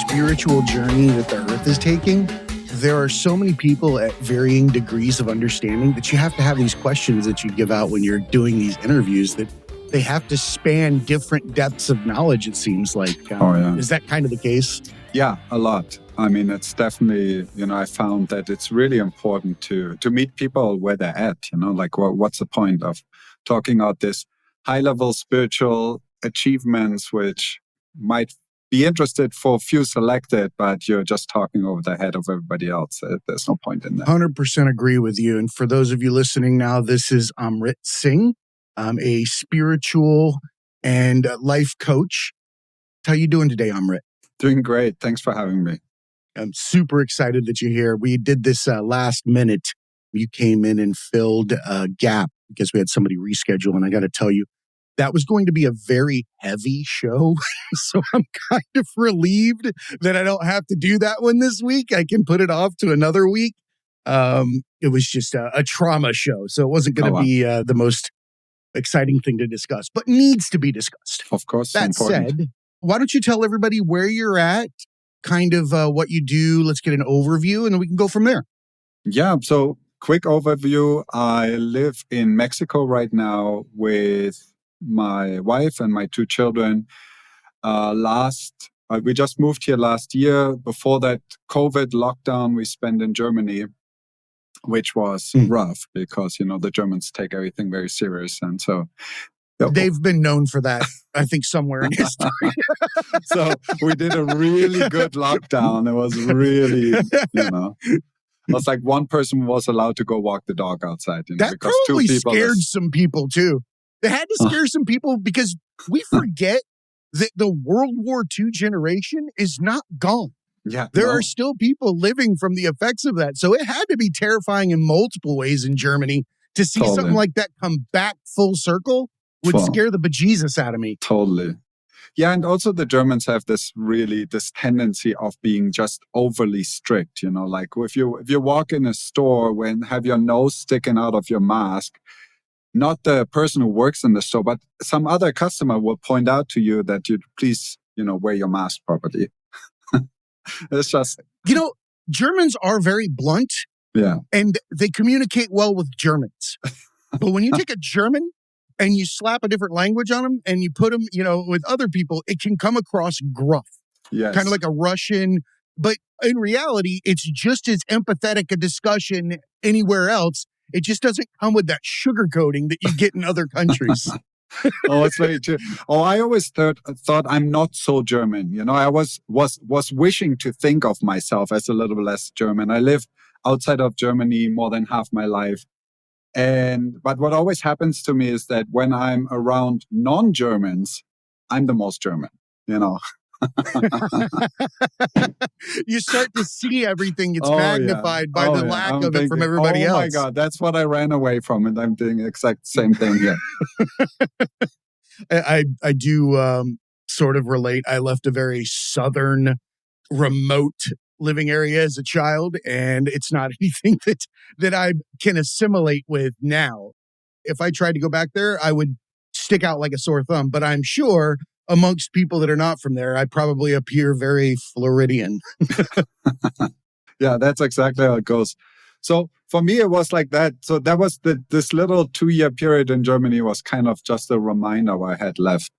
Spiritual journey that the earth is taking, there are so many people at varying degrees of understanding that you have to have these questions that you give out when you're doing these interviews that they have to span different depths of knowledge, it seems like. Is that kind of the case? Yeah, a lot. I mean, it's definitely, I found that it's really important to meet people where they're at, like what's the point of talking about this high-level spiritual achievements, which might be interested for a few selected, but you're just talking over the head of everybody else. There's no point in that. 100% agree with you. And for those of you listening now, this is Amrit Singh. I'm a spiritual and life coach. How you doing today, Amrit? Doing great. Thanks for having me. I'm super excited that you're here. We did this last minute. You came in and filled a gap because we had somebody reschedule. And I got to tell you, that was going to be a very heavy show. So I'm kind of relieved that I don't have to do that one this week. I can put it off to another week. It was just a trauma show. So it wasn't going to be the most exciting thing to discuss, but needs to be discussed. Of course. That said, why don't you tell everybody where you're at, kind of what you do? Let's get an overview and then we can go from there. Yeah. So quick overview. I live in Mexico right now with my wife and my two children. We just moved here last year. Before that COVID lockdown we spent in Germany, which was rough because, the Germans take everything very serious. And so they've been known for that, I think, somewhere in history. So we did a really good lockdown. It was really, it was like one person was allowed to go walk the dog outside. That because probably two people scared some people too. They had to scare some people because we forget that the World War II generation is not gone. Yeah, there are still people living from the effects of that. So it had to be terrifying in multiple ways in Germany to see something like that come back full circle would scare the bejesus out of me. Totally. Yeah, and also the Germans have this tendency of being just overly strict, like if you walk in a store and have your nose sticking out of your mask, not the person who works in the store, but some other customer will point out to you that you please, wear your mask properly. It's just... Germans are very blunt. Yeah. And they communicate well with Germans. But when you take a German and you slap a different language on them and you put them, with other people, it can come across gruff. Yes. Kind of like a Russian. But in reality, it's just as empathetic a discussion anywhere else. It just doesn't come with that sugarcoating that you get in other countries. Oh, it's very true. Oh, I always thought I'm not so German. I was wishing to think of myself as a little less German. I lived outside of Germany more than half my life. But what always happens to me is that when I'm around non-Germans, I'm the most German, You start to see everything. It's magnified by the lack of it from everybody else. Oh my God, that's what I ran away from. And I'm doing the exact same thing here. I do sort of relate. I left a very southern, remote living area as a child, and it's not anything that I can assimilate with now. If I tried to go back there, I would stick out like a sore thumb. But I'm sure amongst people that are not from there, I probably appear very Floridian. Yeah, that's exactly how it goes. So for me, it was like that. So that was this little 2-year period in Germany was kind of just a reminder I had left.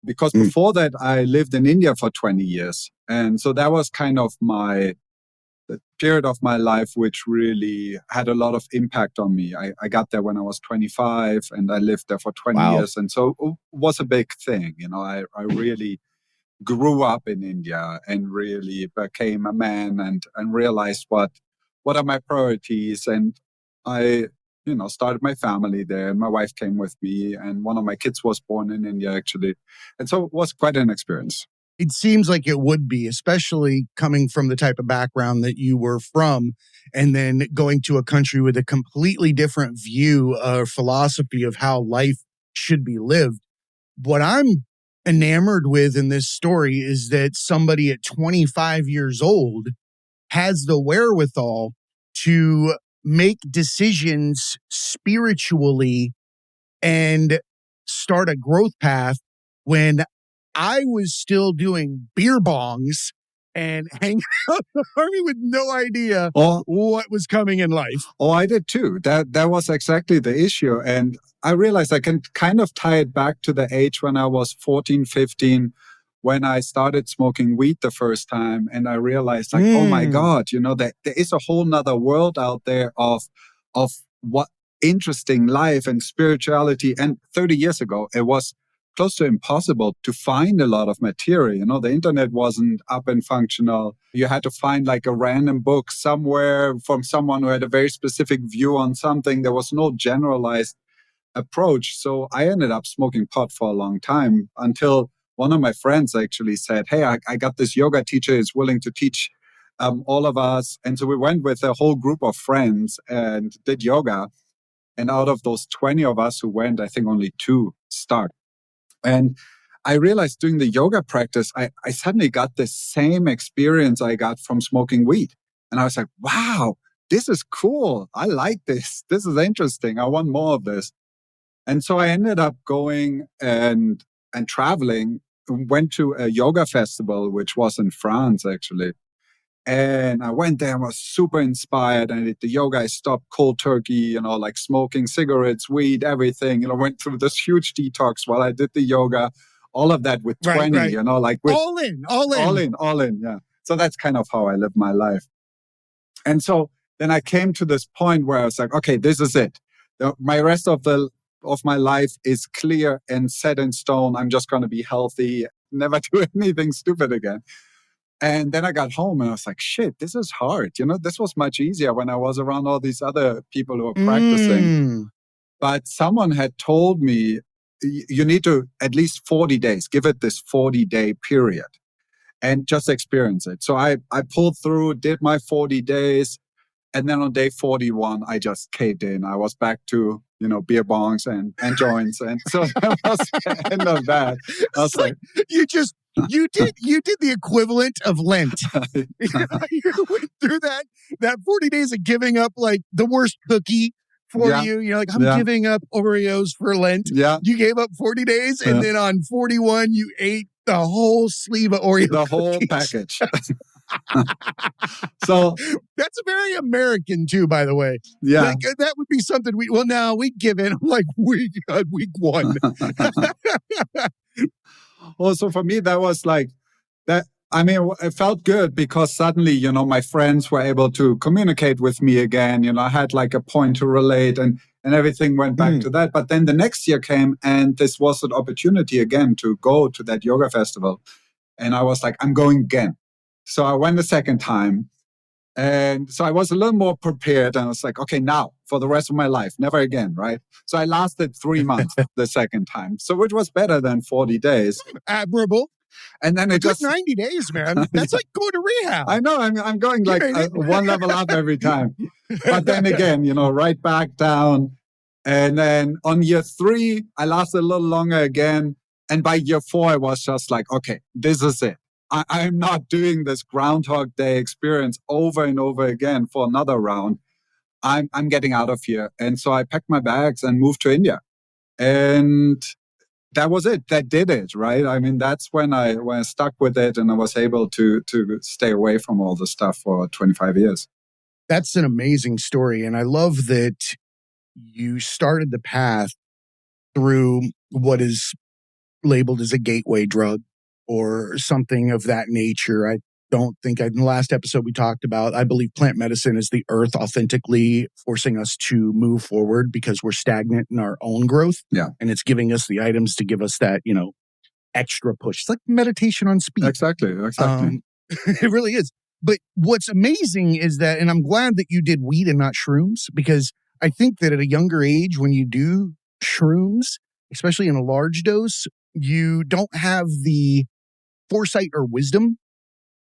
Because before that, I lived in India for 20 years. And so that was kind of the period of my life which really had a lot of impact on me. I got there when I was 25 and I lived there for 20 years. And so it was a big thing. I really grew up in India and really became a man and realized what are my priorities. And I started my family there. And my wife came with me, and one of my kids was born in India, actually. And so it was quite an experience. It seems like it would be, especially coming from the type of background that you were from, and then going to a country with a completely different view or philosophy of how life should be lived. What I'm enamored with in this story is that somebody at 25 years old has the wherewithal to make decisions spiritually and start a growth path when I was still doing beer bongs and hanging out in the army with no idea what was coming in life. Oh, I did too. That was exactly the issue. And I realized I can kind of tie it back to the age when I was 14, 15, when I started smoking weed the first time. And I realized like, oh my God, that there is a whole nother world out there of what interesting life and spirituality. And 30 years ago, it was close to impossible to find a lot of material. The internet wasn't up and functional. You had to find like a random book somewhere from someone who had a very specific view on something. There was no generalized approach. So I ended up smoking pot for a long time until one of my friends actually said, hey, I got this yoga teacher who's willing to teach all of us. And so we went with a whole group of friends and did yoga. And out of those 20 of us who went, I think only 2 stuck. And I realized doing the yoga practice, I suddenly got the same experience I got from smoking weed. And I was like, wow, this is cool. I like this. This is interesting. I want more of this. And so I ended up going and traveling, went to a yoga festival, which was in France, actually. And I went there and was super inspired. And I did the yoga. I stopped cold turkey, like smoking cigarettes, weed, everything. Went through this huge detox while I did the yoga. All of that with 20, right. like with all in. Yeah. So that's kind of how I live my life. And so then I came to this point where I was like, okay, this is it. My rest of my life is clear and set in stone. I'm just going to be healthy, never do anything stupid again. And then I got home and I was like, shit, this is hard. This was much easier when I was around all these other people who were practicing. But someone had told me, you need to at least 40 days, give it this 40-day period and just experience it. So I pulled through, did my 40 days. And then on day 41, I just caved in. I was back to, beer bongs and joints. And so that was the end of that. I was like, you did the equivalent of Lent. You went through that 40 days of giving up like the worst cookie for you. You're like, I'm giving up Oreos for Lent. Yeah. You gave up 40 days. And then on 41, you ate the whole sleeve of Oreos. The whole package. So that's very American too, by the way. Yeah. Like, that would be something we give in. I'm like, we got week 1. Also, for me, that was like that. I mean, it felt good because suddenly, my friends were able to communicate with me again. I had like a point to relate and everything went back to that. But then the next year came and this was an opportunity again to go to that yoga festival. And I was like, I'm going again. So I went a second time. And so I was a little more prepared and I was like, okay, now for the rest of my life, never again, right? So I lasted 3 months the second time. So which was better than 40 days. Admirable. And then it just 90 days, man. That's like going to rehab. I know. I'm going like one level up every time. But then again, right back down. And then on year 3, I lasted a little longer again. And by year 4, I was just like, okay, this is it. I'm not doing this Groundhog Day experience over and over again for another round. I'm getting out of here. And so I packed my bags and moved to India. And that was it. That did it, right? I mean, that's when I stuck with it and I was able to stay away from all the stuff for 25 years. That's an amazing story. And I love that you started the path through what is labeled as a gateway drug or something of that nature. I don't think in the last episode we talked about, I believe plant medicine is the earth authentically forcing us to move forward because we're stagnant in our own growth. Yeah. And it's giving us the items to give us that, extra push. It's like meditation on speed. Exactly. It really is. But what's amazing is that, and I'm glad that you did weed and not shrooms, because I think that at a younger age, when you do shrooms, especially in a large dose, you don't have the foresight or wisdom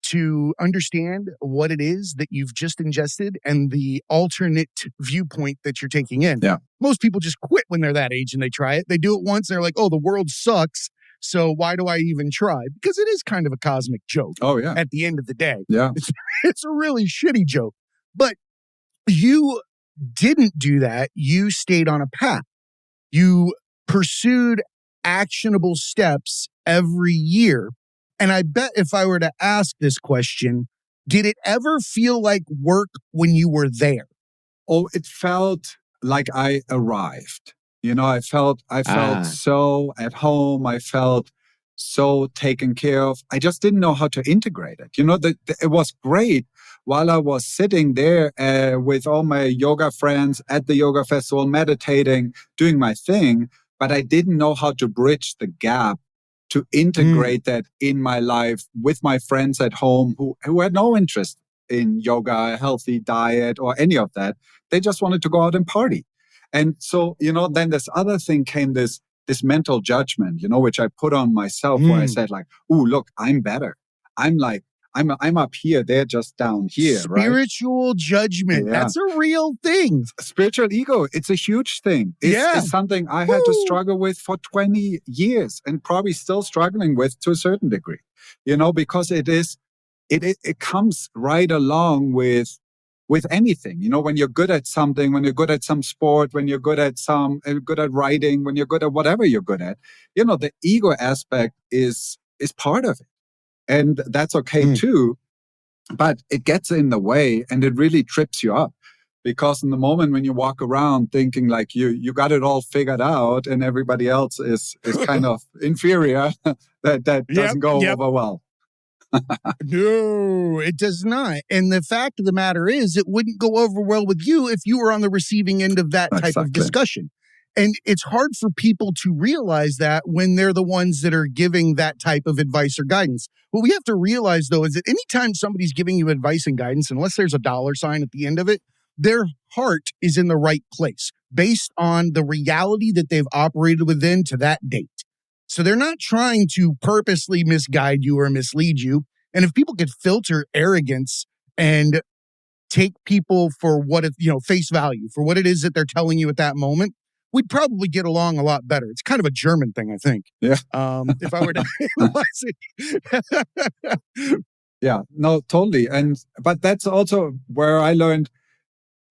to understand what it is that you've just ingested and the alternate viewpoint that you're taking in. Yeah. Most people just quit when they're that age and they try it. They do it once and they're like, oh, the world sucks. So why do I even try? Because it is kind of a cosmic joke. Oh, yeah. At the end of the day. Yeah. It's a really shitty joke. But you didn't do that. You stayed on a path. You pursued actionable steps every year. And I bet if I were to ask this question, did it ever feel like work when you were there? Oh, it felt like I arrived. I felt so at home. I felt so taken care of. I just didn't know how to integrate it. It was great while I was sitting there with all my yoga friends at the yoga festival, meditating, doing my thing, but I didn't know how to bridge the gap to integrate that in my life with my friends at home who had no interest in yoga, a healthy diet, or any of that. They just wanted to go out and party. And so, then this other thing came, this mental judgment, which I put on myself where I said like, ooh, look, I'm better. I'm up here. They're just down here, Spiritual judgment. Yeah. That's a real thing. Spiritual ego. It's a huge thing. It's something I had to struggle with for 20 years and probably still struggling with to a certain degree, because it comes right along with anything. When you're good at something, when you're good at some sport, when you're good at writing, when you're good at whatever you're good at, the ego aspect is part of it. And that's okay too, but it gets in the way and it really trips you up. Because in the moment when you walk around thinking like you got it all figured out and everybody else is kind of inferior, that doesn't go over well. No, it does not. And the fact of the matter is, it wouldn't go over well with you if you were on the receiving end of that type of discussion. And it's hard for people to realize that when they're the ones that are giving that type of advice or guidance. What we have to realize, though, is that anytime somebody's giving you advice and guidance, unless there's a dollar sign at the end of it, their heart is in the right place based on the reality that they've operated within to that date. So they're not trying to purposely misguide you or mislead you. And if people could filter arrogance and take people for what it, face value for what it is that they're telling you at that moment, we'd probably get along a lot better. It's kind of a German thing, I think. Yeah. If I were to analyze it. Yeah, no, totally. But that's also where I learned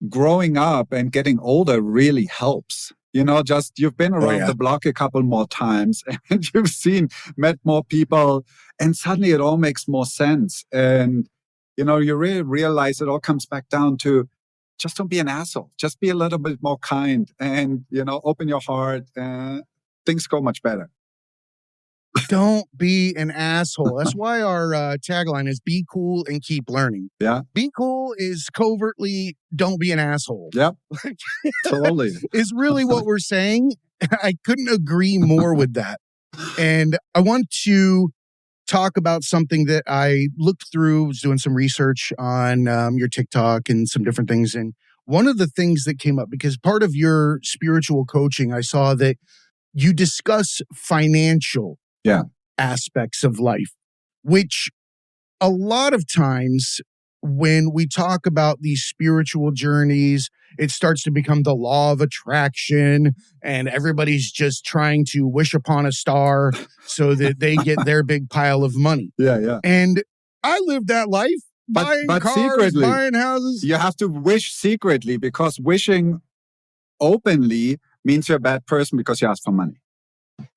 growing up and getting older really helps. Just you've been around the block a couple more times and you've met more people, and suddenly it all makes more sense. And, you really realize it all comes back down to just don't be an asshole. Just be a little bit more kind and, open your heart. Things go much better. Don't be an asshole. That's why our tagline is be cool and keep learning. Yeah. Be cool is covertly don't be an asshole. Yep. Totally. Is really what we're saying. I couldn't agree more with that. And I want to talk about something that I looked through, was doing some research on your TikTok and some different things. And one of the things that came up, because part of your spiritual coaching, I saw that you discuss financial aspects of life, which a lot of times when we talk about these spiritual journeys, it starts to become the law of attraction and everybody's just trying to wish upon a star so that they get their big pile of money. Yeah. And I lived that life, buying cars, secretly, buying houses. You have to wish secretly, because wishing openly means you're a bad person because you ask for money.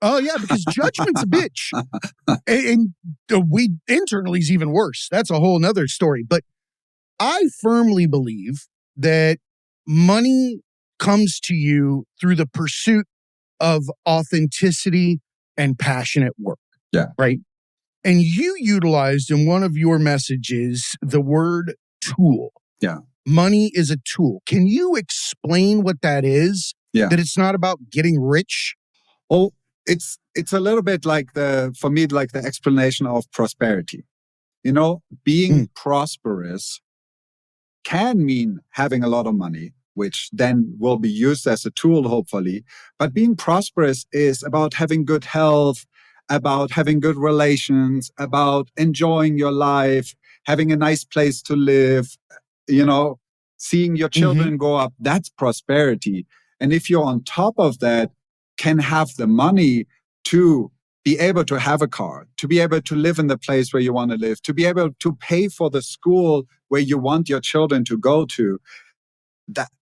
Oh, yeah, because judgment's a bitch. And we internally is even worse. That's a whole nother story. But I firmly believe that money comes to you through the pursuit of authenticity and passionate work. Yeah. Right? And you utilized in one of your messages the word tool. Yeah. Money is a tool. Can you explain what that is? Yeah. That it's not about getting rich? Oh, it's a little bit like for me, like the explanation of prosperity. Being prosperous can mean having a lot of money, which then will be used as a tool, hopefully. But being prosperous is about having good health, about having good relations, about enjoying your life, having a nice place to live, seeing your children grow up. That's prosperity. And if you're on top of that, can have the money to be able to have a car, to be able to live in the place where you want to live, to be able to pay for the school where you want your children to go to,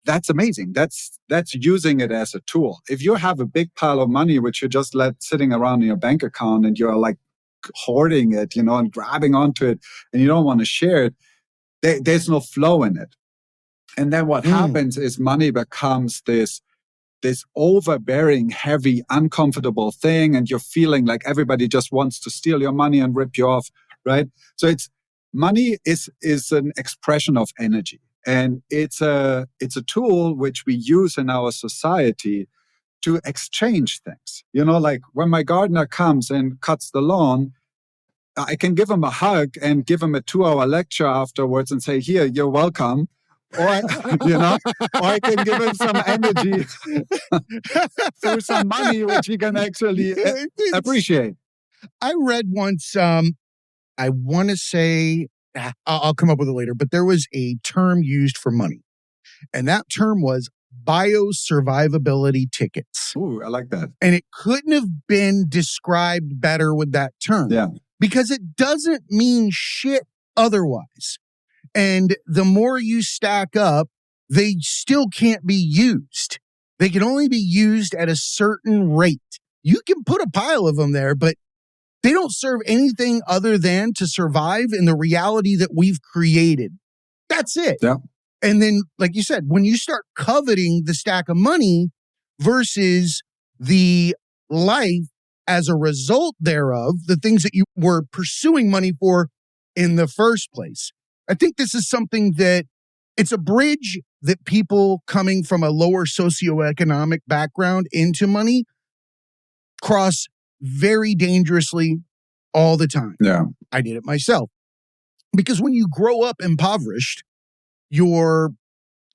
that's amazing. That's using it as a tool. If you have a big pile of money which you just let sitting around in your bank account and you're like hoarding it, and grabbing onto it, and you don't want to share it, there's no flow in it. And then what happens is money becomes this overbearing, heavy, uncomfortable thing, and you're feeling like everybody just wants to steal your money and rip you off, right? So money is an expression of energy. And it's a tool which we use in our society to exchange things. Like when my gardener comes and cuts the lawn, I can give him a hug and give him a 2-hour lecture afterwards and say, here, you're welcome. Or, or I can give him some energy through some money, which he can actually appreciate. I read once, I want to say, I'll come up with it later, but there was a term used for money. And that term was biosurvivability tickets. Ooh, I like that. And it couldn't have been described better with that term. Yeah. Because it doesn't mean shit otherwise. And the more you stack up, they still can't be used. They can only be used at a certain rate. You can put a pile of them there, but they don't serve anything other than to survive in the reality that we've created. That's it. Yeah. And then, like you said, when you start coveting the stack of money versus the life as a result thereof, the things that you were pursuing money for in the first place. I think this is something that it's a bridge that people coming from a lower socioeconomic background into money cross very dangerously all the time. Yeah. I did it myself. Because when you grow up impoverished, your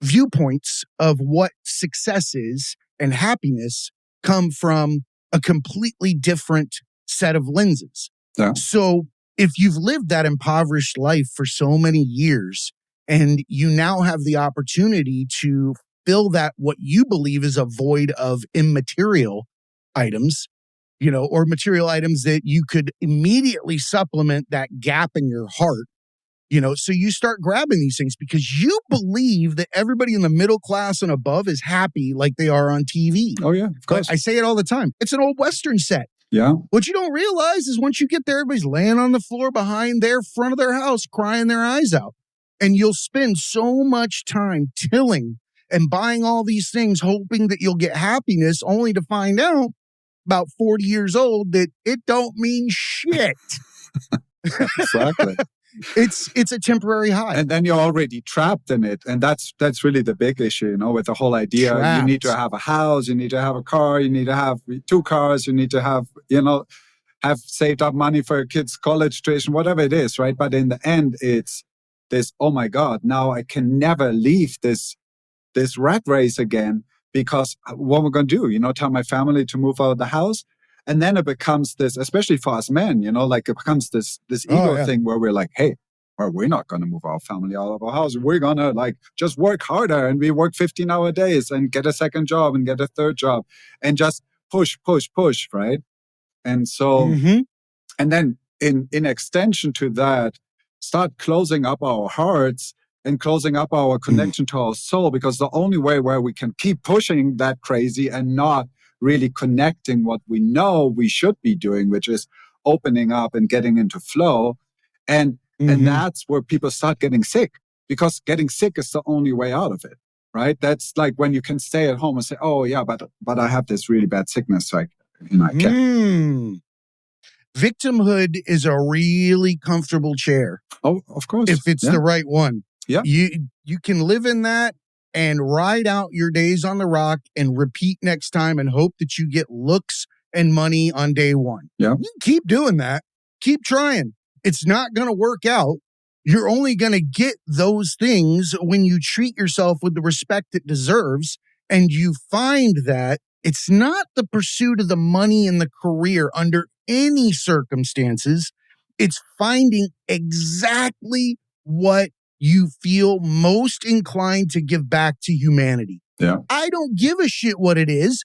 viewpoints of what success is and happiness come from a completely different set of lenses. Yeah. So if you've lived that impoverished life for so many years and you now have the opportunity to fill that, what you believe is a void of immaterial items, or material items that you could immediately supplement that gap in your heart, so you start grabbing these things because you believe that everybody in the middle class and above is happy like they are on TV. Oh, yeah, of course. I say it all the time. It's an old Western set. Yeah. What you don't realize is once you get there, everybody's laying on the floor behind their front of their house, crying their eyes out. And you'll spend so much time tilling and buying all these things, hoping that you'll get happiness, only to find out about 40 years old that it don't mean shit. Exactly. It's a temporary high. And then you're already trapped in it. And that's really the big issue, with the whole idea. Trapped. You need to have a house, you need to have a car, you need to have 2 cars, you need to have, have saved up money for your kids' college tuition, whatever it is, right? But in the end, it's this, oh my God, now I can never leave this rat race again, because what we're going to do, tell my family to move out of the house. And then it becomes this, especially for us men, it becomes this ego thing where we're like, hey, well, we're not going to move our family out of our house. We're going to just work harder, and we work 15-hour days and get a second job and get a third job and just push, right? And so, and then in extension to that, start closing up our hearts and closing up our connection to our soul, because the only way where we can keep pushing that crazy and not really connecting what we know we should be doing, which is opening up and getting into flow. And that's where people start getting sick, because getting sick is the only way out of it, right? That's like when you can stay at home and say, oh yeah, but I have this really bad sickness, so I can't. Victimhood is a really comfortable chair. Oh, of course. If it's the right one. Yeah. You can live in that and ride out your days on the rock and repeat next time and hope that you get looks and money on day one. Yeah. You keep doing that. Keep trying. It's not going to work out. You're only going to get those things when you treat yourself with the respect it deserves. And you find that it's not the pursuit of the money and the career under any circumstances. It's finding exactly what you feel most inclined to give back to humanity. Yeah. I don't give a shit what it is.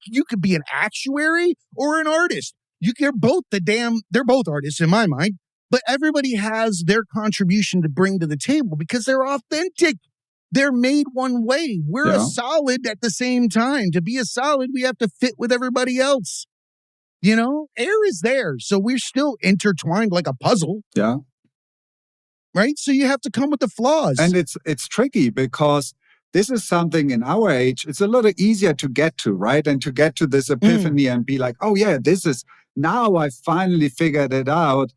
You could be an actuary or an artist. They're both artists in my mind, but everybody has their contribution to bring to the table because they're authentic. They're made one way. We're a solid at the same time. To be a solid, we have to fit with everybody else. Air is there. So we're still intertwined like a puzzle. Yeah. Right? So you have to come with the flaws. And it's tricky because this is something in our age, it's a little easier to get to, right? And to get to this epiphany and be like, oh yeah, now I finally figured it out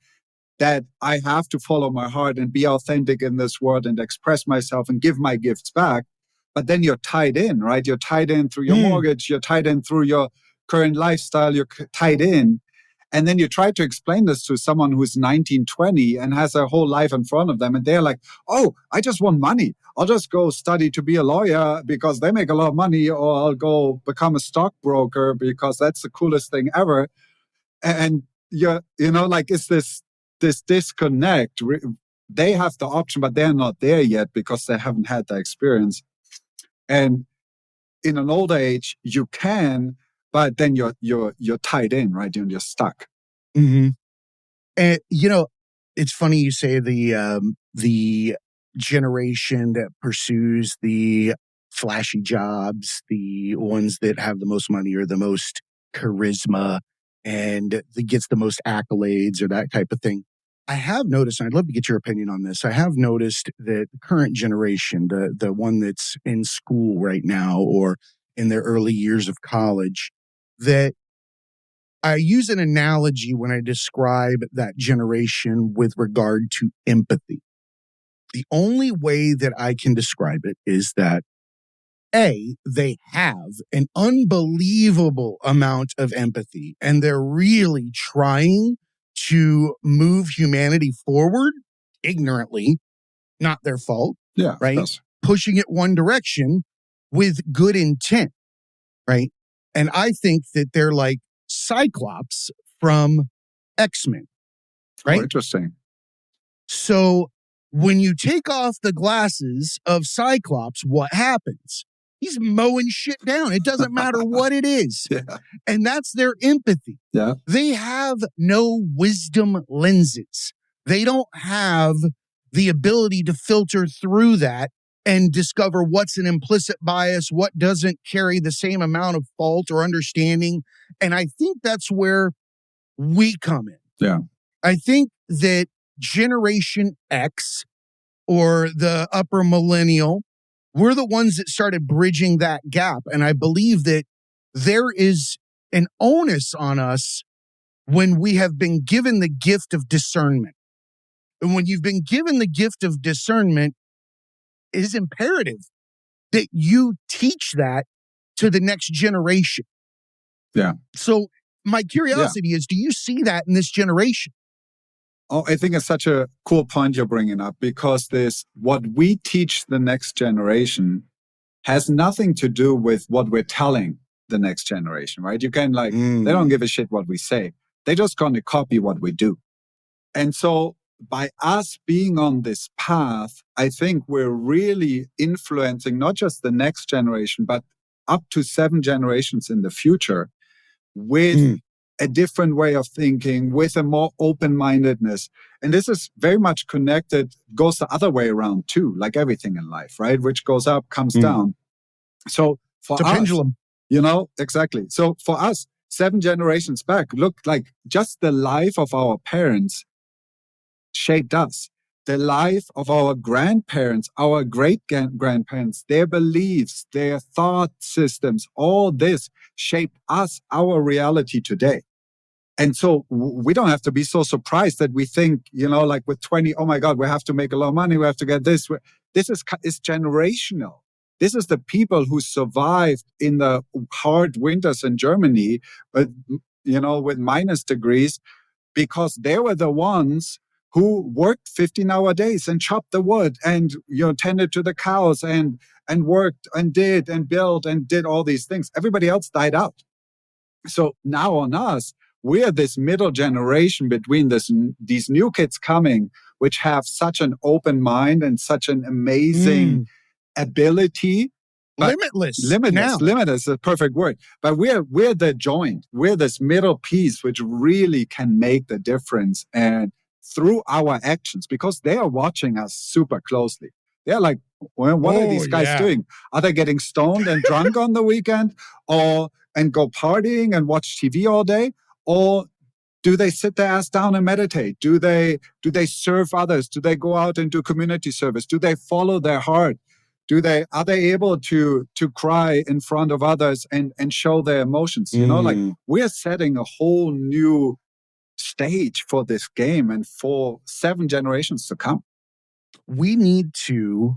that I have to follow my heart and be authentic in this world and express myself and give my gifts back. But then you're tied in, right? You're tied in through your mortgage, you're tied in through your current lifestyle, you're tied in. And then you try to explain this to someone who's 19, 20 and has their whole life in front of them. And they're like, oh, I just want money. I'll just go study to be a lawyer because they make a lot of money, or I'll go become a stockbroker because that's the coolest thing ever. And it's this disconnect. They have the option, but they're not there yet because they haven't had the experience. And in an older age, you can, but then you're tied in, right? You're stuck. Mm-hmm. And it's funny you say the generation that pursues the flashy jobs, the ones that have the most money or the most charisma and that gets the most accolades or that type of thing. I have noticed, and I'd love to get your opinion on this. I have noticed that the current generation, the one that's in school right now or in their early years of college, that I use an analogy when I describe that generation with regard to empathy. The only way that I can describe it is that they have an unbelievable amount of empathy and they're really trying to move humanity forward ignorantly, not their fault, right? Pushing it one direction with good intent, right? And I think that they're like Cyclops from X-Men, right? Oh, interesting. So when you take off the glasses of Cyclops, what happens? He's mowing shit down. It doesn't matter what it is. Yeah. And that's their empathy. Yeah. They have no wisdom lenses. They don't have the ability to filter through that and discover what's an implicit bias, what doesn't carry the same amount of fault or understanding. And I think that's where we come in. Yeah. I think that Generation X or the upper millennial, we're the ones that started bridging that gap. And I believe that there is an onus on us when we have been given the gift of discernment. And when you've been given the gift of discernment, it is imperative that you teach that to the next generation. Yeah. So my curiosity is, do you see that in this generation? Oh, I think it's such a cool point you're bringing up because what we teach the next generation has nothing to do with what we're telling the next generation, right? You can they don't give a shit what we say. They're just going to copy what we do. And so by us being on this path, I think we're really influencing not just the next generation, but up to 7 generations in the future with a different way of thinking, with a more open-mindedness. And this is very much connected, goes the other way around too, like everything in life, right? Which goes up, comes down. So for it's a pendulum. Exactly. So for us, 7 generations back, look, like just the life of our parents shaped us. The life of our grandparents, our great-grandparents, their beliefs, their thought systems, all this shaped us, our reality today. And so we don't have to be so surprised that we think, like with 20, oh my God, we have to make a lot of money, we have to get this. This is generational. This is the people who survived in the hard winters in Germany, with minus degrees, because they were the ones who worked 15-hour days and chopped the wood and tended to the cows and worked and did and built and did all these things. Everybody else died out. So now on us, we're this middle generation between these new kids coming, which have such an open mind and such an amazing ability. Limitless is the perfect word. But we're the joint. We're this middle piece which really can make the difference, and through our actions, because they are watching us super closely. They're like, well, what are these guys doing? Are they getting stoned and drunk on the weekend, and go partying and watch TV all day, or do they sit their ass down and meditate? Do they serve others? Do they go out and do community service? Do they follow their heart? Are they able to cry in front of others and show their emotions? Like we're setting a whole new stage for this game and for 7 generations to come. We need to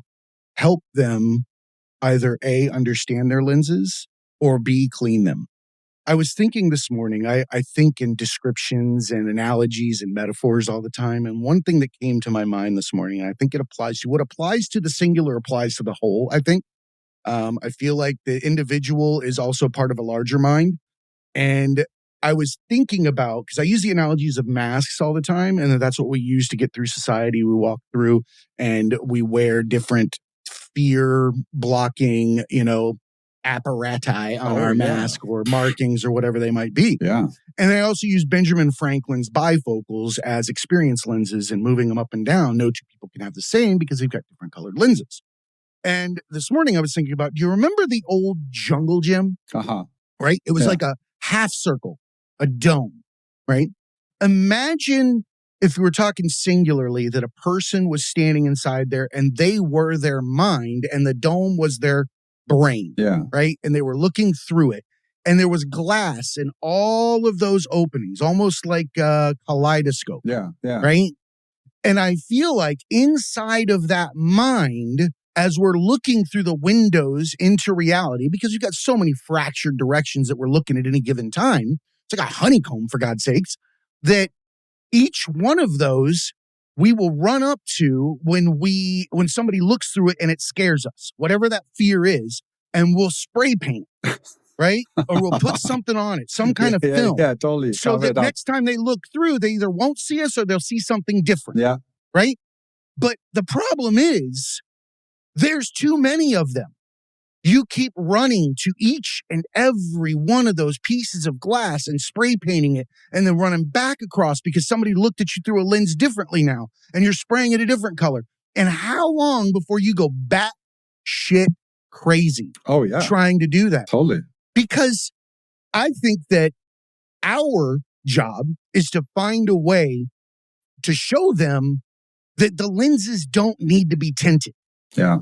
help them either A, understand their lenses, or B, clean them. I was thinking this morning, I think in descriptions and analogies and metaphors all the time. And one thing that came to my mind this morning, and I think it applies to what applies to the singular applies to the whole, I think. I feel like the individual is also part of a larger mind. And I was thinking about, because I use the analogies of masks all the time, and that's what we use to get through society. We walk through and we wear different fear blocking, apparati on our mask or markings or whatever they might be. Yeah. And I also use Benjamin Franklin's bifocals as experience lenses, and moving them up and down. No two people can have the same because they've got different colored lenses. And this morning I was thinking about, do you remember the old jungle gym? Uh-huh. Right? It was like a half circle, a dome, right? Imagine if we were talking singularly that a person was standing inside there and they were their mind and the dome was their brain, right? And they were looking through it, and there was glass in all of those openings, almost like a kaleidoscope, right? And I feel like inside of that mind, as we're looking through the windows into reality, because you've got so many fractured directions that we're looking at any given time, it's like a honeycomb, for God's sakes, that each one of those we will run up to when somebody looks through it and it scares us, whatever that fear is, and we'll spray paint, right? Or we'll put something on it, some kind of film. Yeah, totally. So that next time they look through, they either won't see us or they'll see something different. Yeah. Right? But the problem is there's too many of them. You keep running to each and every one of those pieces of glass and spray painting it, and then running back across because somebody looked at you through a lens differently now, and you're spraying it a different color. And how long before you go bat shit crazy? Oh, yeah. Trying to do that. Totally. Because I think that our job is to find a way to show them that the lenses don't need to be tinted. Yeah.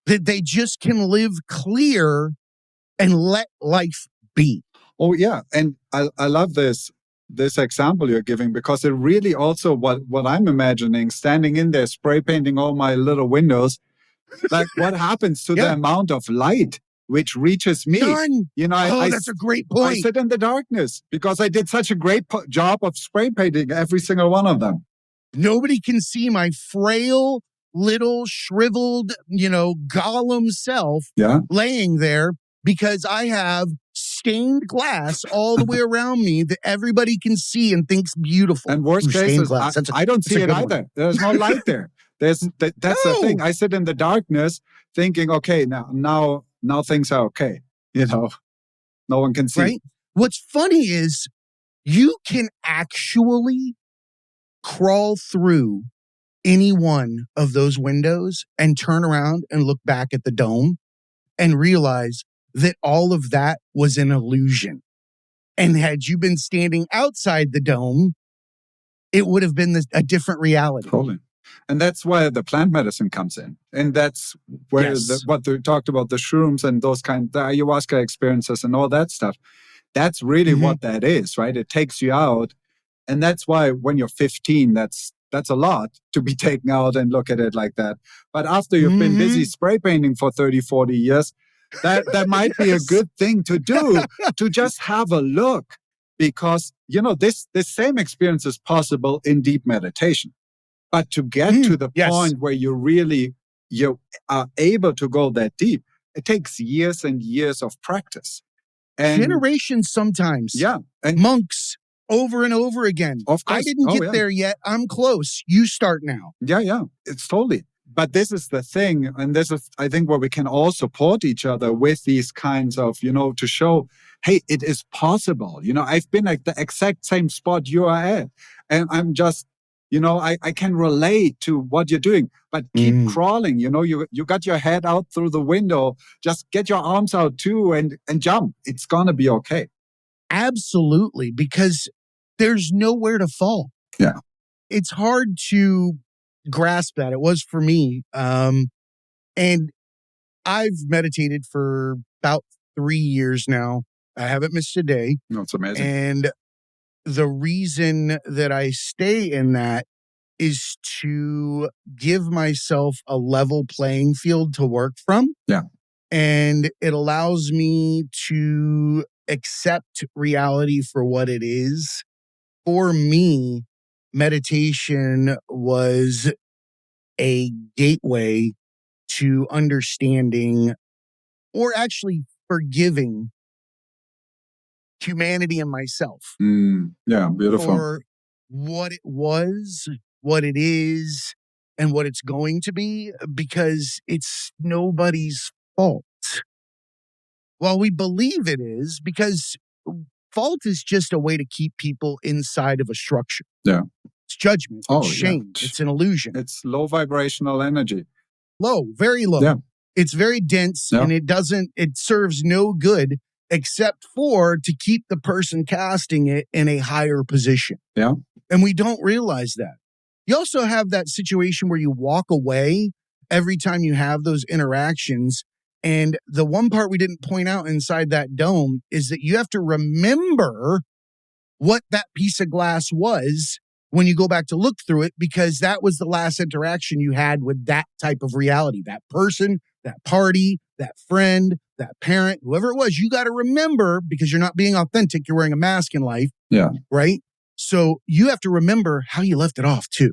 That they just can live clear and let life be. Oh, yeah. And I love this example you're giving, because it really also what I'm imagining, standing in there, spray painting all my little windows, like what happens to the amount of light which reaches me? None. That's a great point. I sit in the darkness because I did such a great job of spray painting every single one of them. Nobody can see my frail, little, shriveled, golem self laying there because I have stained glass all the way around me that everybody can see and thinks beautiful. And worst case is I don't see it either. There's no light there. That's the thing. I sit in the darkness thinking, okay, now things are okay. No one can see. Right? What's funny is you can actually crawl through any one of those windows and turn around and look back at the dome and realize that all of that was an illusion. And had you been standing outside the dome, it would have been a different reality. Totally. And that's where the plant medicine comes in. And that's where what they talked about, the shrooms and those the ayahuasca experiences and all that stuff. That's really what that is, right? It takes you out. And that's why when you're 15, that's a lot to be taken out and look at it like that. But after you've been busy spray painting for 30, 40 years, that might be a good thing to do, to just have a look. Because, this same experience is possible in deep meditation. But to get to the yes. point where you are able to go that deep, it takes years and years of practice. And generations sometimes. Yeah. And monks over and over again. Of course. I didn't get there yet. I'm close. You start now. Yeah. It's totally. But this is the thing. And this is, I think, where we can all support each other with these kinds of, to show, hey, it is possible. I've been at the exact same spot you are at. And I'm just, I can relate to what you're doing, but keep crawling. You got your head out through the window. Just get your arms out too and jump. It's going to be okay. Absolutely. Because there's nowhere to fall. Yeah. It's hard to grasp that. It was for me. And I've meditated for about 3 years now. I haven't missed a day. No, it's amazing. And the reason that I stay in that is to give myself a level playing field to work from. Yeah. And it allows me to accept reality for what it is. For me, meditation was a gateway to understanding, or actually forgiving, humanity and myself. Yeah, beautiful. For what it was, what it is, and what it's going to be, because it's nobody's fault. Well, we believe it is, because fault is just a way to keep people inside of a structure. Yeah. It's judgment. It's shame. Yeah. It's an illusion. It's low vibrational energy. Low, very low. Yeah. It's very dense, and it serves no good except for to keep the person casting it in a higher position. Yeah. And we don't realize that. You also have that situation where you walk away every time you have those interactions. And the one part we didn't point out inside that dome is that you have to remember what that piece of glass was when you go back to look through it, because that was the last interaction you had with that type of reality, that person, that party, that friend, that parent, whoever it was. You got to remember, because you're not being authentic. You're wearing a mask in life. Yeah. Right? So you have to remember how you left it off too.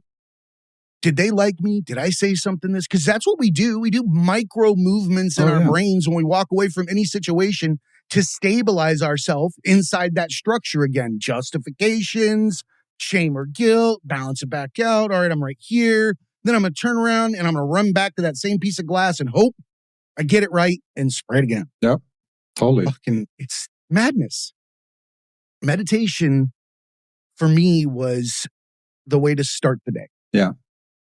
Did they like me? Did I say something this? Because that's what we do. We do micro movements in our brains when we walk away from any situation to stabilize ourselves inside that structure again. Justifications, shame or guilt, balance it back out. All right, I'm right here. Then I'm going to turn around and I'm going to run back to that same piece of glass and hope I get it right and spray it again. Yep, totally. It's madness. Meditation for me was the way to start the day. Yeah.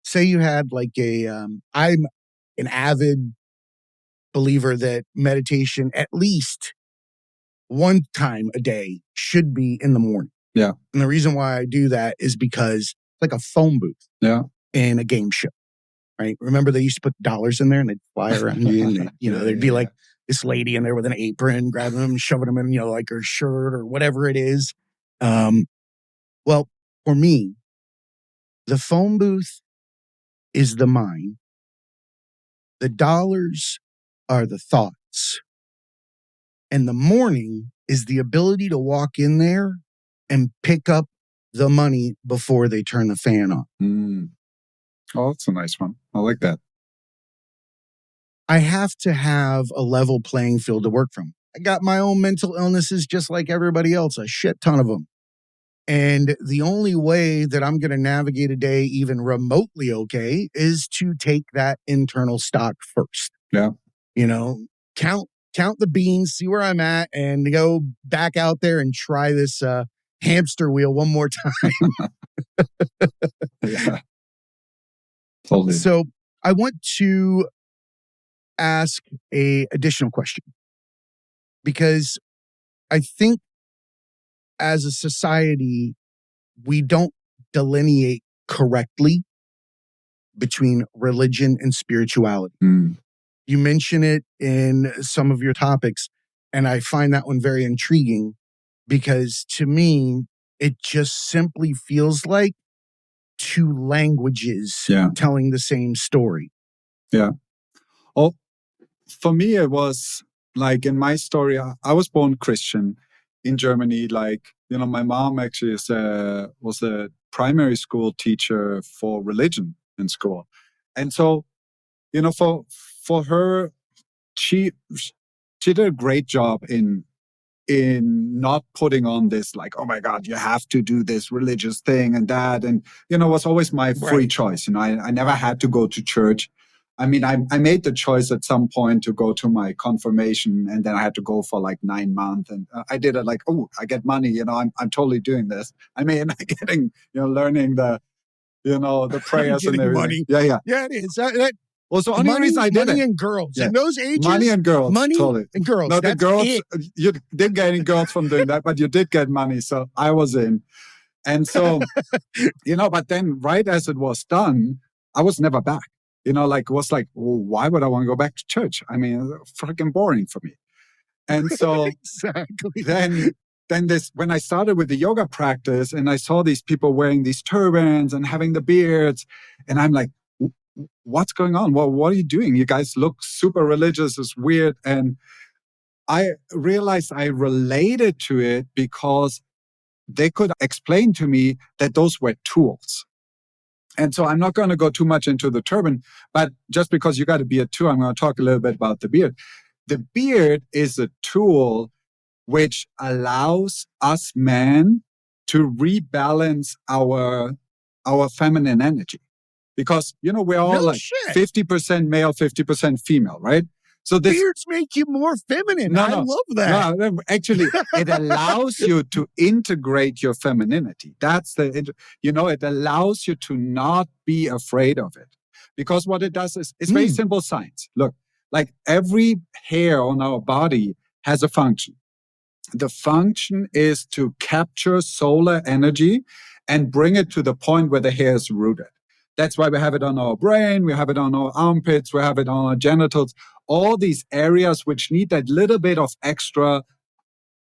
Say you had like I'm an avid believer that meditation at least one time a day should be in the morning. Yeah. And the reason why I do that is because it's like a phone booth. Yeah. In a game show, right? Remember they used to put dollars in there and they'd fly around you and there'd be like this lady in there with an apron, grabbing them, shoving them in, like her shirt or whatever it is. Well, for me, the phone booth is the mind. The dollars are the thoughts. And the morning is the ability to walk in there and pick up the money before they turn the fan on. Oh, that's a nice one. I like that. I have to have a level playing field to work from. I got my own mental illnesses just like everybody else, a shit ton of them. And the only way that I'm going to navigate a day even remotely okay is to take that internal stock first. Yeah. Count the beans, see where I'm at, and go back out there and try this hamster wheel one more time. Yeah. Totally. So I want to ask a additional question, because I think as a society, we don't delineate correctly between religion and spirituality. You mention it in some of your topics, and I find that one very intriguing, because to me, it just simply feels like two languages telling the same story. Yeah. For me, it was like in my story, I was born Christian. in Germany, like, my mom actually was a primary school teacher for religion in school. And so, for her, she did a great job in not putting on this, like, oh my God, you have to do this religious thing and that. And, it was always my free choice. I never had to go to church. I mean, I made the choice at some point to go to my confirmation, and then I had to go for like 9 months. And I did it like, oh, I get money, I'm totally doing this. I mean, getting, learning the prayers and everything. Money. Yeah. Yeah, it is. Well, so only reason I did money it. and girls. Yeah. In those ages, money and girls. Money totally. and girls. No, the girls, it. You didn't get any girls from doing that, but you did get money. So I was in. And so, but then right as it was done, I was never back. It was like, well, why would I want to go back to church? I mean, it's freaking boring for me. And so exactly. Then when I started with the yoga practice and I saw these people wearing these turbans and having the beards, and I'm like, what's going on? Well, what are you doing? You guys look super religious. It's weird. And I realized I related to it because they could explain to me that those were tools. And so I'm not going to go too much into the turban, but just because you got a beard too, I'm going to talk a little bit about the beard. The beard is a tool which allows us men to rebalance our feminine energy. Because, we're all like 50% male, 50% female, right? So beards make you more feminine. I love that. No, actually, it allows you to integrate your femininity. That's it allows you to not be afraid of it. Because what it does is, it's very simple science. Look, like every hair on our body has a function. The function is to capture solar energy and bring it to the point where the hair is rooted. That's why we have it on our brain, we have it on our armpits, we have it on our genitals, all these areas which need that little bit of extra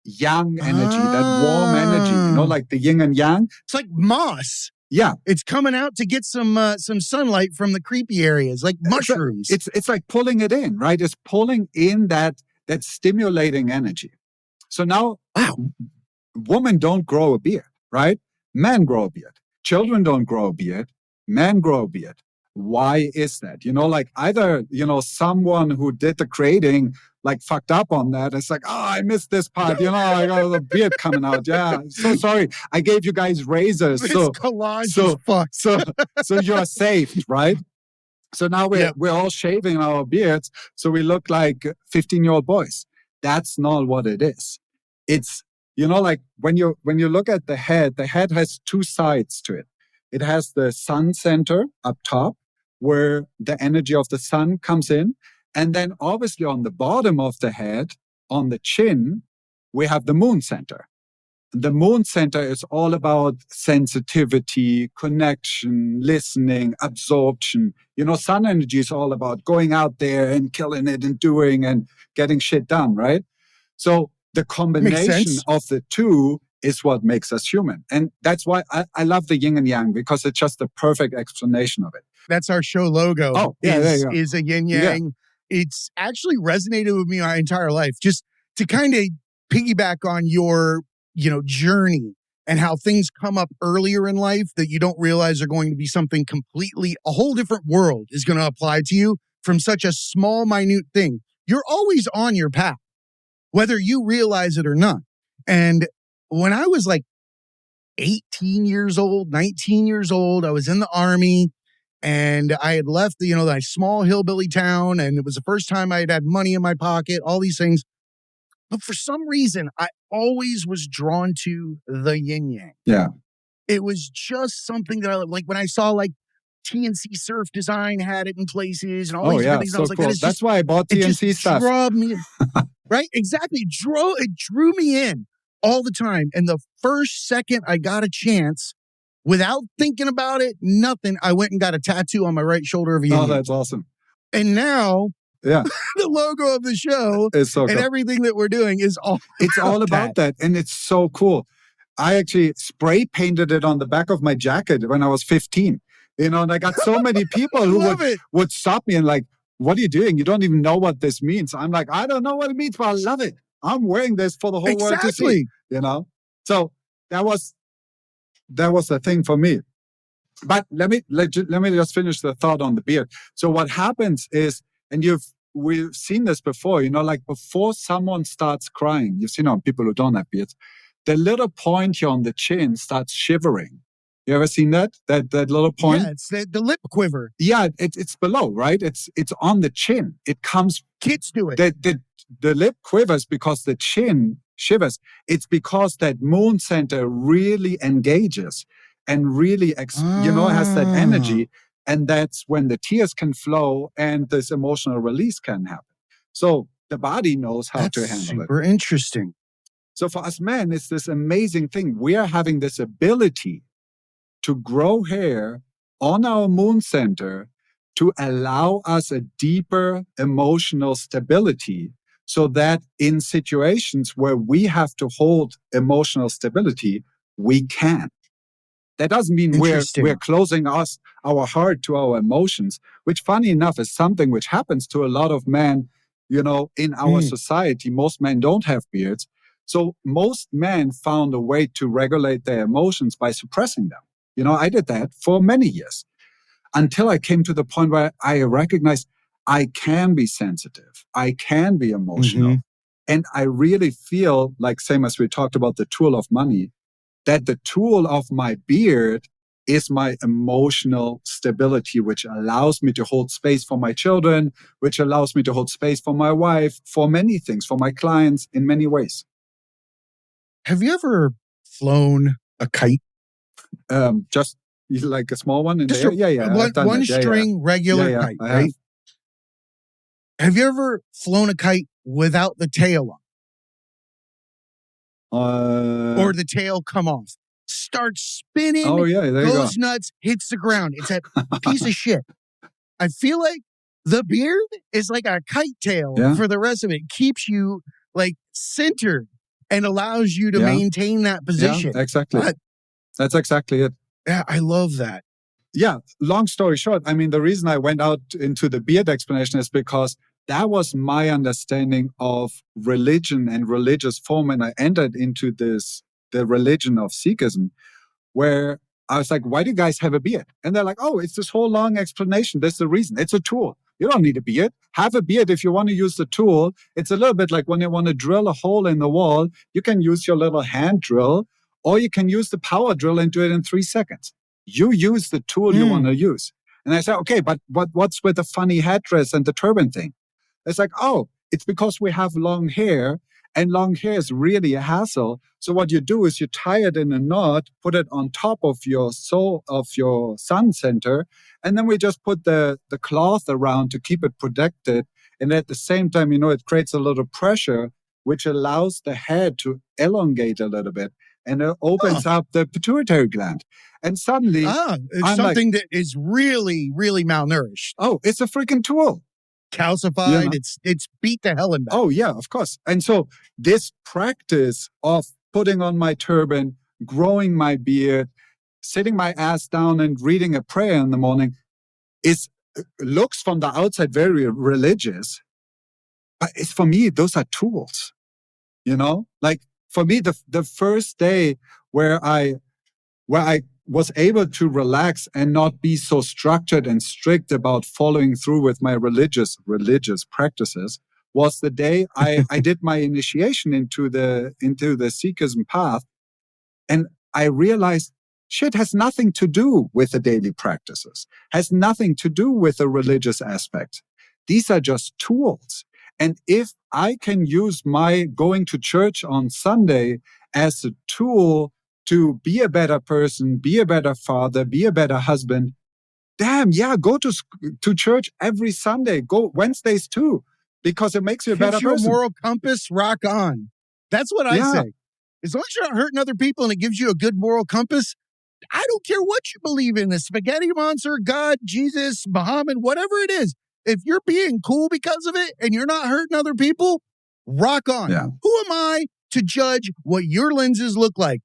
yang energy, that warm energy, like the yin and yang. It's like moss. Yeah. It's coming out to get some sunlight from the creepy areas, like mushrooms. It's like pulling it in, right? It's pulling in that stimulating energy. So now, women don't grow a beard, right? Men grow a beard. Children don't grow a beard. Men grow a beard. Why is that? Either, someone who did the creating, like fucked up on that. It's like, oh, I missed this part. I got the beard coming out. Yeah, so sorry. I gave you guys razors. This collage is fucked. So you're saved, right? So now we're all shaving our beards. So we look like 15-year-old boys. That's not what it is. It's, when you look at the head has two sides to it. It has the sun center up top where the energy of the sun comes in. And then obviously on the bottom of the head, on the chin, we have the moon center. The moon center is all about sensitivity, connection, listening, absorption. Sun energy is all about going out there and killing it and doing and getting shit done, right? So the combination of the two is what makes us human. And that's why I love the yin and yang, because it's just the perfect explanation of it. That's our show logo. Oh, is a yin yang. Yeah. It's actually resonated with me my entire life. Just to kind of piggyback on your, journey and how things come up earlier in life that you don't realize are going to be something completely, a whole different world is going to apply to you from such a small, minute thing. You're always on your path, whether you realize it or not. And when I was like 18 years old, 19 years old, I was in the Army and I had left that small hillbilly town, and it was the first time I had money in my pocket, all these things. But for some reason, I always was drawn to the yin yang. Yeah. It was just something that I like when I saw like TNC Surf Design had it in places and all these different things. So I was like, cool. That's why I bought TNC stuff. Drew me in. Right? Exactly. It drew me in all the time. And the first second I got a chance, without thinking about it, nothing, I went and got a tattoo on my right shoulder of a yin yang. Oh, that's awesome. And now, the logo of the show is so cool. And everything that we're doing is all about that. And it's so cool. I actually spray painted it on the back of my jacket when I was 15. And I got so many people who would stop me and like, what are you doing? You don't even know what this means. I'm like, I don't know what it means, but I love it. I'm wearing this for the whole world to see, So that was the thing for me. But let me just finish the thought on the beard. So what happens is, and we've seen this before, like before someone starts crying, you've seen on people who don't have beards, the little point here on the chin starts shivering. You ever seen that? That little point? Yeah, it's the lip quiver. Yeah, it's below, right? It's on the chin. It comes. Kids do it. The lip quivers because the chin shivers. It's because that moon center really engages and really, has that energy. And that's when the tears can flow and this emotional release can happen. So the body knows how to handle it. Super interesting. So for us men, it's this amazing thing. We are having this ability to grow hair on our moon center to allow us a deeper emotional stability, so that in situations where we have to hold emotional stability, we can. That doesn't mean we're closing our heart to our emotions, which funny enough is something which happens to a lot of men, in our society. Most men don't have beards. So most men found a way to regulate their emotions by suppressing them. I did that for many years until I came to the point where I recognized I can be sensitive. I can be emotional. And I really feel like, same as we talked about the tool of money, that the tool of my beard is my emotional stability, which allows me to hold space for my children, which allows me to hold space for my wife, for many things, for my clients in many ways. Have you ever flown a kite? Just like a small one in just the air? Yeah. One string regular kite, right? Have you ever flown a kite without the tail on? Or the tail come off? Starts spinning, goes nuts, hits the ground. It's a piece of shit. I feel like the beard is like a kite tail for the rest of it. It keeps you like centered and allows you to maintain that position. Yeah, exactly. That's exactly it. Yeah, I love that. Yeah, long story short, the reason I went out into the beard explanation is because that was my understanding of religion and religious form when I entered into the religion of Sikhism, where I was like, why do you guys have a beard? And they're like, oh, it's this whole long explanation. That's the reason. It's a tool. You don't need a beard. Have a beard if you want to use the tool. It's a little bit like when you want to drill a hole in the wall, you can use your little hand drill, or you can use the power drill and do it in 3 seconds. You use the tool you want to use. And I said, okay, but what's with the funny headdress and the turban thing? It's like, oh, it's because we have long hair, and long hair is really a hassle. So what you do is you tie it in a knot, put it on top of your sun center, and then we just put the cloth around to keep it protected. And at the same time, it creates a little pressure, which allows the head to elongate a little bit, and it opens up the pituitary gland. And suddenly, it's something that is really, really malnourished. Oh, it's a freaking tool. Calcified, it's beat the hell in back. Oh, yeah, of course. And so this practice of putting on my turban, growing my beard, sitting my ass down and reading a prayer in the morning looks from the outside very religious. But it's, for me, those are tools, Like for me, the first day where I was able to relax and not be so structured and strict about following through with my religious practices was the day I did my initiation into the Sikhism path. And I realized shit has nothing to do with the daily practices, has nothing to do with the religious aspect. These are just tools. And if I can use my going to church on Sunday as a tool to be a better person, be a better father, be a better husband, go to church every Sunday. Go Wednesdays too, because it makes you a better person. Gives you a moral compass, rock on. That's what I say. As long as you're not hurting other people and it gives you a good moral compass, I don't care what you believe in, the spaghetti monster, God, Jesus, Muhammad, whatever it is. If you're being cool because of it and you're not hurting other people, rock on. Yeah. Who am I to judge what your lenses look like?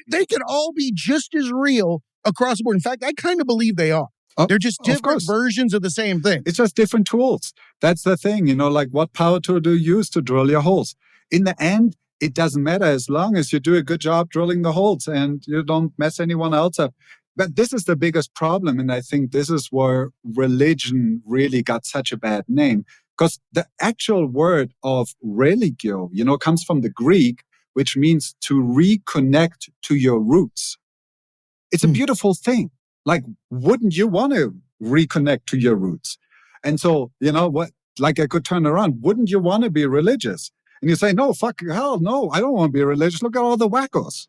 They can all be just as real across the board. In fact, I kind of believe they are. They're just different versions of the same thing. It's just different tools. That's the thing, like what power tool do you use to drill your holes? in the end, it doesn't matter as long as you do a good job drilling the holes and you don't mess anyone else up. But this is the biggest problem. And I think this is where religion really got such a bad name. Because the actual word of religio, comes from the Greek, which means to reconnect to your roots. It's a beautiful thing. Like, wouldn't you want to reconnect to your roots? And so, what? Like, I could turn around. Wouldn't you want to be religious? And you say, no, fuck hell, no, I don't want to be religious. Look at all the wackos.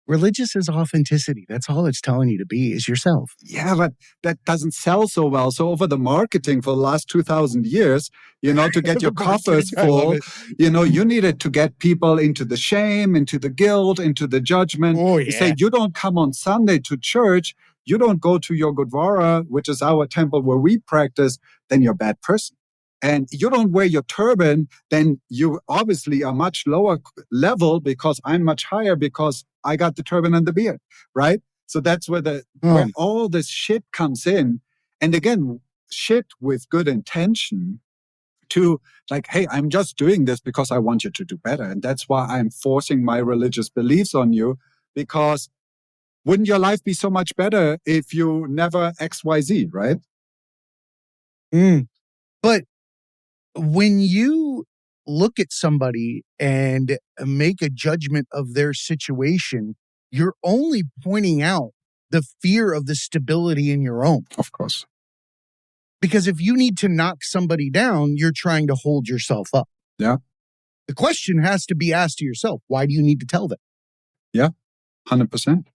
Religious is authenticity. That's all it's telling you to be, is yourself. Yeah, but that doesn't sell so well. So over the marketing for the last 2,000 years, to get your coffers full, you needed to get people into the shame, into the guilt, into the judgment. Oh, yeah. You say, you don't come on Sunday to church, you don't go to your Gurdwara, which is our temple where we practice, then you're a bad person. And you don't wear your turban, then you obviously are much lower level because I'm much higher because I got the turban and the beard, right? So that's where where all this shit comes in. And again, shit with good intention to like, hey, I'm just doing this because I want you to do better. And that's why I'm forcing my religious beliefs on you, because wouldn't your life be so much better if you never XYZ, right? But when you look at somebody and make a judgment of their situation, you're only pointing out the fear of the stability in your own. Of course. Because if you need to knock somebody down, you're trying to hold yourself up. Yeah. The question has to be asked to yourself, why do you need to tell them? Yeah, 100%.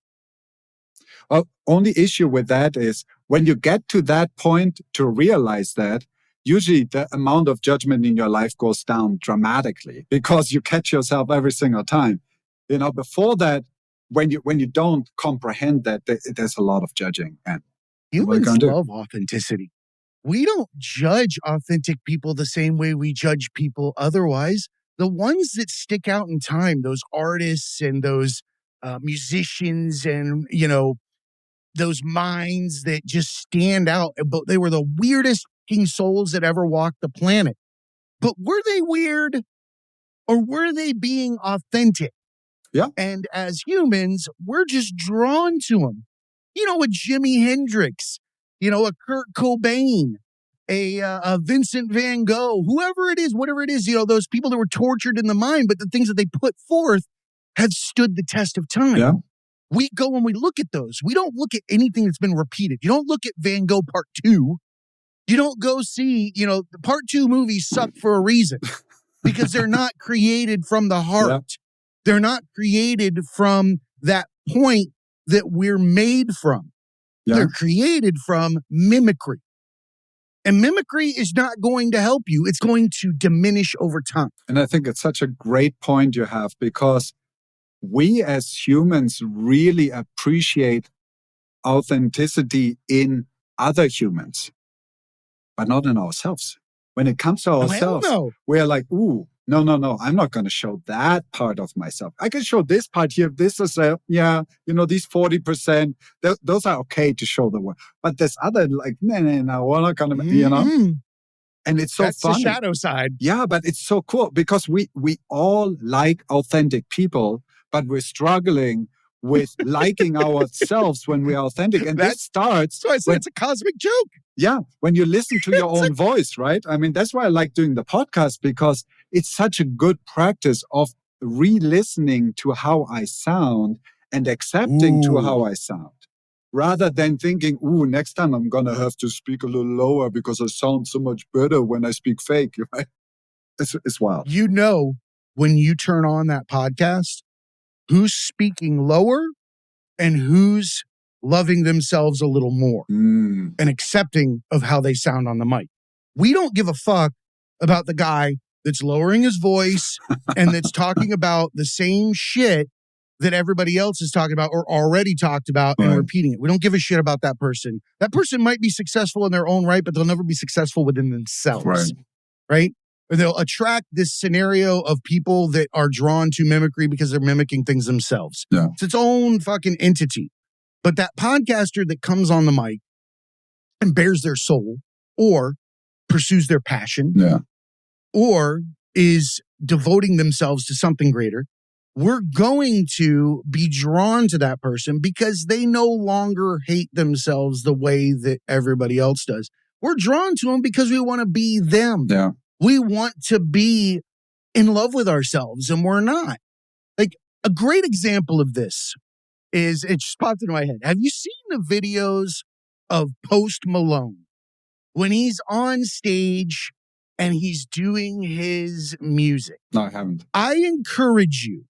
Well, only issue with that is when you get to that point to realize that, usually the amount of judgment in your life goes down dramatically because you catch yourself every single time. Before that, when you don't comprehend that, there's a lot of judging. And humans love authenticity. We don't judge authentic people the same way we judge people otherwise. The ones that stick out in time, those artists and those musicians and, those minds that just stand out, but they were the weirdest souls that ever walked the planet. But were they weird or were they being authentic? Yeah. And as humans, we're just drawn to them. A Jimi Hendrix, a Kurt Cobain, a Vincent van Gogh, whoever it is, whatever it is, those people that were tortured in the mind, but the things that they put forth have stood the test of time. Yeah. We go and we look at those. We don't look at anything that's been repeated. You don't look at Van Gogh Part 2. You don't go see, the Part 2 movies suck for a reason because they're not created from the heart. Yeah. They're not created from that point that we're made from. Yeah. They're created from mimicry. And mimicry is not going to help you. It's going to diminish over time. And I think it's such a great point you have, because we as humans really appreciate authenticity in other humans, but not in ourselves. When it comes to ourselves, we're like, ooh, no, I'm not going to show that part of myself. I can show this part here. This is, these 40%, those are okay to show the world. But this other, like, no, we're not going to, And it's so That's funny. The shadow side. Yeah, but it's so cool because we all like authentic people, but we're struggling with liking ourselves when we're authentic. And this starts... So I say it's a cosmic joke. Yeah, when you listen to your own voice, right? I mean, that's why I like doing the podcast, because it's such a good practice of re-listening to how I sound and accepting to how I sound. Rather than thinking, next time I'm going to have to speak a little lower because I sound so much better when I speak fake. Right? It's wild. When you turn on that podcast, who's speaking lower and who's loving themselves a little more and accepting of how they sound on the mic. We don't give a fuck about the guy that's lowering his voice and that's talking about the same shit that everybody else is talking about or already talked about and repeating it. We don't give a shit about that person. That person might be successful in their own right, but they'll never be successful within themselves. Right? Or they'll attract this scenario of people that are drawn to mimicry because they're mimicking things themselves. Yeah. It's its own fucking entity. But that podcaster that comes on the mic and bears their soul or pursues their passion or is devoting themselves to something greater, we're going to be drawn to that person because they no longer hate themselves the way that everybody else does. We're drawn to them because we want to be them. Yeah. We want to be in love with ourselves, and we're not. Like, a great example of this is, it just popped into my head. Have you seen the videos of Post Malone when he's on stage and he's doing his music? No, I haven't. I encourage you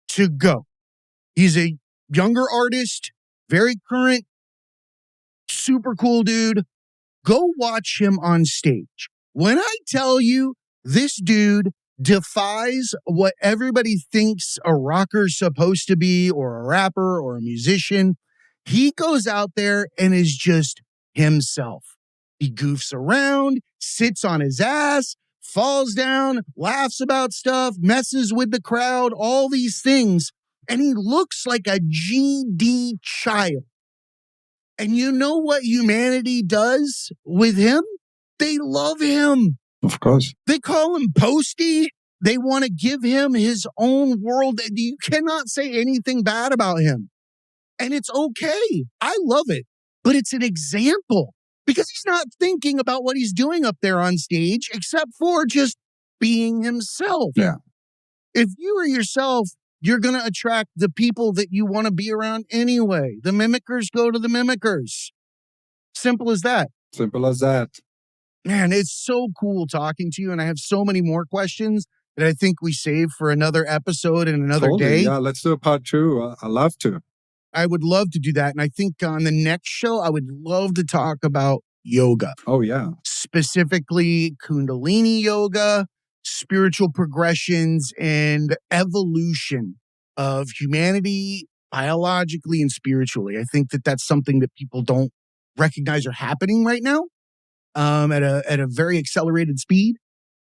to go. He's a younger artist, very current, super cool dude. Go watch him on stage. When I tell you, this dude defies what everybody thinks a rocker's supposed to be, or a rapper or a musician. He goes out there and is just himself. He goofs around, sits on his ass, falls down, laughs about stuff, messes with the crowd, all these things. And he looks like a GD child. And you know what humanity does with him? They love him. Of course. They call him Posty. They want to give him his own world. You cannot say anything bad about him. And it's okay. I love it. But it's an example because he's not thinking about what he's doing up there on stage except for just being himself. Yeah. If you are yourself, you're going to attract the people that you want to be around anyway. The mimickers go to the mimickers. Simple as that. Simple as that. Man, it's so cool talking to you. And I have so many more questions that I think we save for another episode and another day. Yeah, let's do a part 2. I love to. I would love to do that. And I think on the next show, I would love to talk about yoga. Oh, yeah. Specifically, Kundalini yoga, spiritual progressions, and evolution of humanity biologically and spiritually. I think that that's something that people don't recognize are happening right now at a very accelerated speed.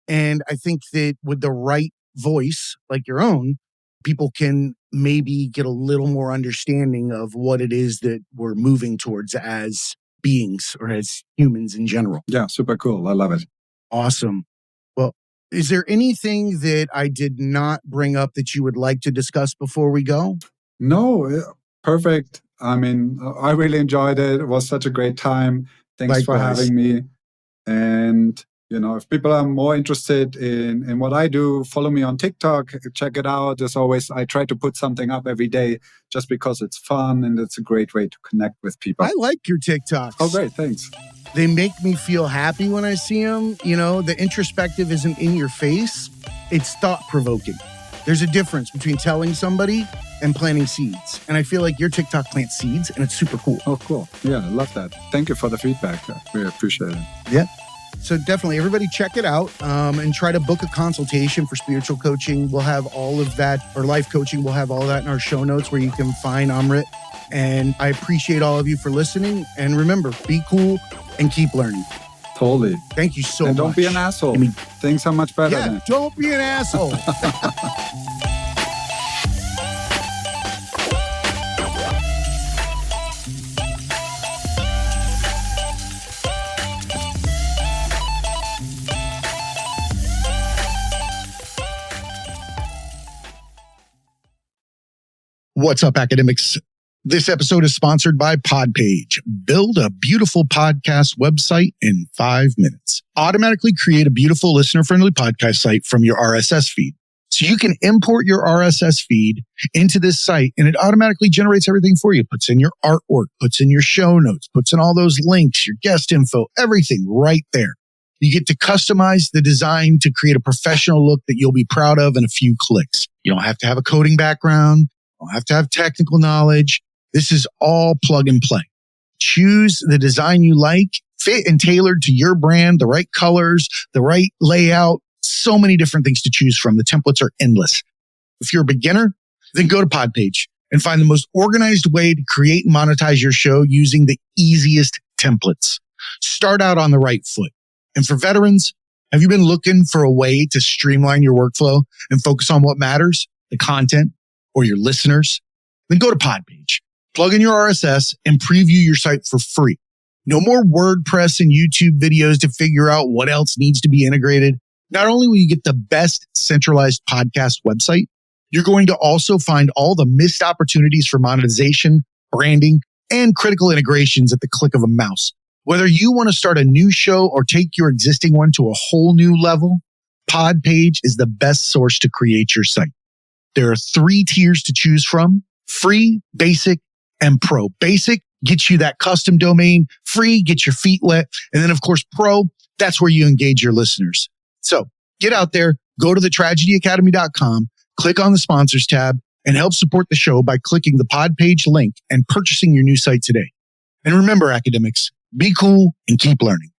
And I think that with the right voice, like your own, people can maybe get a little more understanding of what it is that we're moving towards as beings or as humans in general. Yeah, super cool. I love it. Awesome. Well, is there anything that I did not bring up that you would like to discuss before we go? No, perfect. I mean, I really enjoyed it. It was such a great time. Thanks for having me. And, you know, if people are more interested in what I do, follow me on TikTok, check it out. As always, I try to put something up every day just because it's fun and it's a great way to connect with people. I like your TikToks. Oh, great. Thanks. They make me feel happy when I see them. You know, the introspective isn't in your face. It's thought-provoking. There's a difference between telling somebody and planting seeds. And I feel like your TikTok plants seeds, and it's super cool. Oh, cool. Yeah, I love that. Thank you for the feedback. We appreciate it. Yeah. So definitely, everybody check it out and try to book a consultation for spiritual coaching. We'll have all of that, or life coaching. We'll have all that in our show notes where you can find Amrit. And I appreciate all of you for listening. And remember, be cool and keep learning. Totally. Thank you so much. And don't be an asshole. Things are much better then. Don't be an asshole. What's up, academics? This episode is sponsored by Podpage. Build a beautiful podcast website in 5 minutes. Automatically create a beautiful listener-friendly podcast site from your RSS feed. So you can import your RSS feed into this site and it automatically generates everything for you. Puts in your artwork, puts in your show notes, puts in all those links, your guest info, everything right there. You get to customize the design to create a professional look that you'll be proud of in a few clicks. You don't have to have a coding background. You don't have to have technical knowledge. This is all plug and play. Choose the design you like, fit and tailored to your brand, the right colors, the right layout, so many different things to choose from. The templates are endless. If you're a beginner, then go to Podpage and find the most organized way to create and monetize your show using the easiest templates. Start out on the right foot. And for veterans, have you been looking for a way to streamline your workflow and focus on what matters, the content or your listeners? Then go to Podpage, plug in your RSS and preview your site for free. No more WordPress and YouTube videos to figure out what else needs to be integrated. Not only will you get the best centralized podcast website, you're going to also find all the missed opportunities for monetization, branding, and critical integrations at the click of a mouse. Whether you want to start a new show or take your existing one to a whole new level, Podpage is the best source to create your site. There are 3 tiers to choose from: free, basic, and pro. Basic gets you that custom domain. Free gets your feet wet. And then, of course, pro, that's where you engage your listeners. So get out there, go to thetragedyacademy.com, click on the sponsors tab, and help support the show by clicking the Podpage link and purchasing your new site today. And remember, academics, be cool and keep learning.